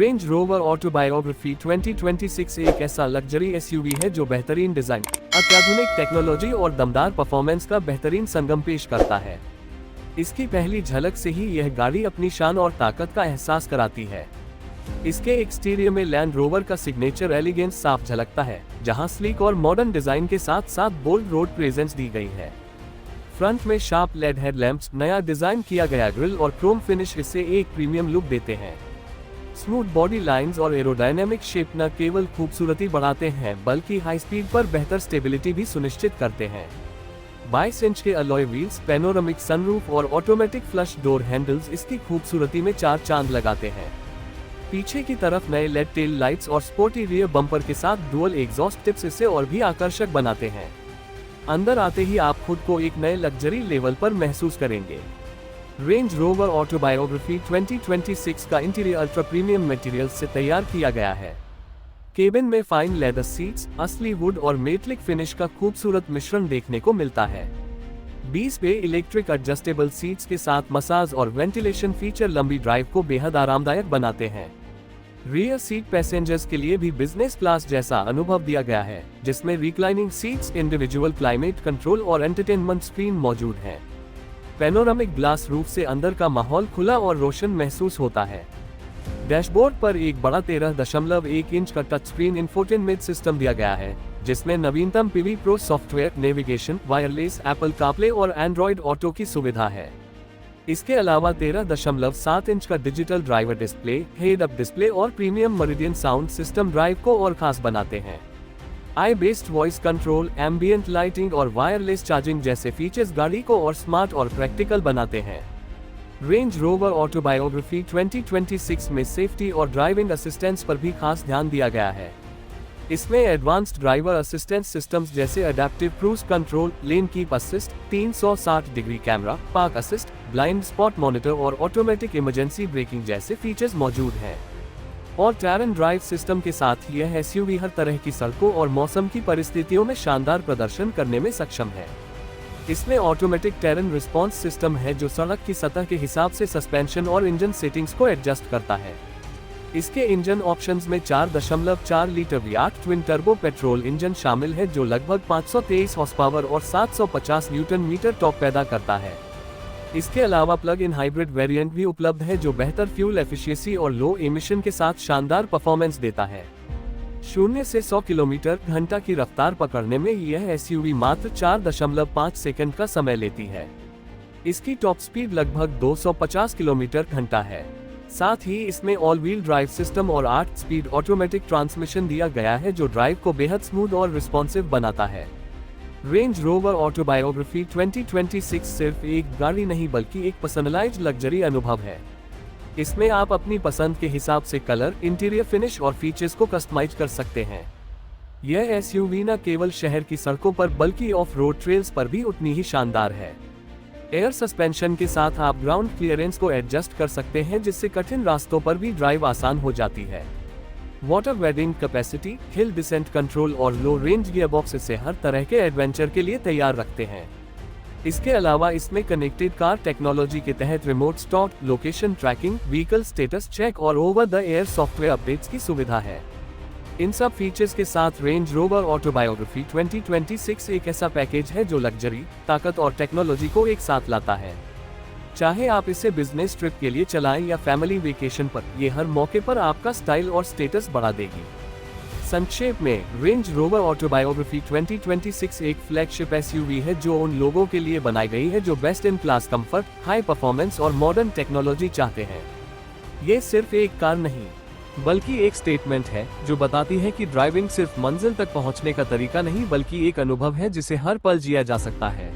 Range rover autobiography 2026 एक ऐसा luxury SUV है जो बेहतरीन डिजाइन, अत्याधुनिक टेक्नोलॉजी और दमदार परफॉर्मेंस का बेहतरीन संगम पेश करता है। इसकी पहली झलक से ही यह गाड़ी अपनी शान और ताकत का एहसास कराती है। इसके एक्सटीरियर में लैंड रोवर का सिग्नेचर एलिगेंस साफ झलकता है, जहां स्लीक और मॉडर्न डिजाइन के साथ साथ बोल्ड रोड प्रेजेंस दी गई है। फ्रंट में शार्प लेड हेडलैम्प्स, नया डिजाइन किया गया ग्रिल और क्रोम फिनिश इसे एक प्रीमियम लुक देते हैं। स्मूथ बॉडी लाइंस और एरोडायनेमिक शेप न केवल खूबसूरती बढ़ाते हैं बल्कि हाई स्पीड पर बेहतर स्टेबिलिटी भी सुनिश्चित करते हैं। 22 इंच के अलॉय व्हील्स, पैनोरामिक सनरूफ और ऑटोमेटिक फ्लश डोर हैंडल्स इसकी खूबसूरती में चार चांद लगाते हैं। पीछे की तरफ नए लेड टेल लाइट्स और स्पोर्टी रियर बम्पर के साथ डुअल एग्जॉस्ट टिप्स इसे और भी आकर्षक बनाते हैं। अंदर आते ही आप खुद को एक नए लग्जरी लेवल पर महसूस करेंगे। रेंज रोवर ऑटोबायोग्राफी 2026 का इंटीरियर अल्ट्रा प्रीमियम मटेरियल से तैयार किया गया है। केबिन में फाइन लेदर सीट्स, असली वुड और मेटलिक फिनिश का खूबसूरत मिश्रण देखने को मिलता है। 20 पे इलेक्ट्रिक एडजस्टेबल सीट्स के साथ मसाज और वेंटिलेशन फीचर लंबी ड्राइव को बेहद आरामदायक बनाते हैं। रियर सीट पैसेंजर्स के लिए भी बिजनेस क्लास जैसा अनुभव दिया गया है, जिसमें reclining seats, individual climate control और एंटरटेनमेंट स्क्रीन मौजूद है। पैनोरामिक ग्लास रूफ से अंदर का माहौल खुला और रोशन महसूस होता है। डैशबोर्ड पर एक बड़ा 13.1 इंच का टच स्क्रीन इंफोटेनमेंट सिस्टम दिया गया है, जिसमें नवीनतम Pivi Pro software, navigation, wireless, Apple CarPlay और एंड्रॉइड ऑटो की सुविधा है। इसके अलावा 13.7 इंच का digital driver display, head up display और premium Meridian sound system drive को और खास बनाते हैं। AI based voice control, ambient lighting और वायरलेस चार्जिंग जैसे फीचर्स गाड़ी को और स्मार्ट और प्रैक्टिकल बनाते हैं। रेंज रोवर ऑटोबायोग्राफी 2026 में सेफ्टी और ड्राइविंग असिस्टेंस पर भी खास ध्यान दिया गया है। इसमें एडवांस्ड ड्राइवर असिस्टेंस सिस्टम्स जैसे adaptive cruise control, lane keep assist, 360 degree camera, park assist, blind spot monitor और ऑटोमेटिक इमरजेंसी ब्रेकिंग जैसे फीचर्स मौजूद हैं। और टैरन ड्राइव सिस्टम के साथ यह एसयूवी हर तरह की सड़कों और मौसम की परिस्थितियों में शानदार प्रदर्शन करने में सक्षम है। इसमें ऑटोमेटिक टैरन रिस्पॉन्स सिस्टम है जो सड़क की सतह के हिसाब से सस्पेंशन और इंजन सेटिंग्स को एडजस्ट करता है। इसके इंजन ऑप्शंस में 4.4 litre V8 twin turbo petrol engine शामिल है जो लगभग 523 हॉर्स पावर और 750 न्यूटन मीटर टॉर्क पैदा करता है। इसके अलावा प्लग इन हाइब्रिड वेरिएंट भी उपलब्ध है जो बेहतर फ्यूल एफिशिएंसी और लो एमिशन के साथ शानदार परफॉर्मेंस देता है। 0 से 100 किलोमीटर घंटा की रफ्तार पकड़ने में यह एसयूवी मात्र 4.5 सेकंड का समय लेती है। इसकी टॉप स्पीड लगभग 250 किलोमीटर घंटा है। साथ ही इसमें ऑल व्हील ड्राइव सिस्टम और 8 स्पीड ऑटोमेटिक ट्रांसमिशन दिया गया है जो ड्राइव को बेहद स्मूथ और रिस्पॉन्सिव बनाता है। रेंज रोवर ऑटोबायोग्राफी 2026 सिर्फ एक गाड़ी नहीं बल्कि एक पर्सनलाइज्ड लग्जरी अनुभव है। इसमें आप अपनी पसंद के हिसाब से कलर, इंटीरियर फिनिश और फीचर्स को कस्टमाइज कर सकते हैं। यह एसयूवी न केवल शहर की सड़कों पर बल्कि ऑफ रोड ट्रेल्स पर भी उतनी ही शानदार है। एयर सस्पेंशन के साथ आप ग्राउंड क्लियरेंस को एडजस्ट कर सकते हैं जिससे कठिन रास्तों पर भी ड्राइव आसान हो जाती है। Water wedding capacity, hill descent control और लो रेंज गियरबॉक्स इसे हर तरह के एडवेंचर के लिए तैयार रखते हैं। इसके अलावा इसमें कनेक्टेड कार टेक्नोलॉजी के तहत remote start, location tracking, vehicle status check और over the air software updates की सुविधा है। इन सब फीचर्स के साथ रेंज रोवर ऑटोबायोग्राफी 2026 एक ऐसा पैकेज है जो लग्जरी, ताकत और टेक्नोलॉजी को एक साथ लाता है। चाहे आप इसे बिजनेस ट्रिप के लिए चलाएं या फैमिली वेकेशन पर, ये हर मौके पर आपका स्टाइल और स्टेटस बढ़ा देगी। संक्षेप में, रेंज रोवर ऑटोबायोग्राफी 2026 एक फ्लैगशिप एसयूवी है जो उन लोगों के लिए बनाई गई है जो best in class comfort, high performance और मॉडर्न टेक्नोलॉजी चाहते हैं। ये सिर्फ एक कार नहीं बल्कि एक स्टेटमेंट है जो बताती है कि ड्राइविंग सिर्फ मंजिल तक पहुंचने का तरीका नहीं बल्कि एक अनुभव है जिसे हर पल जिया जा सकता है।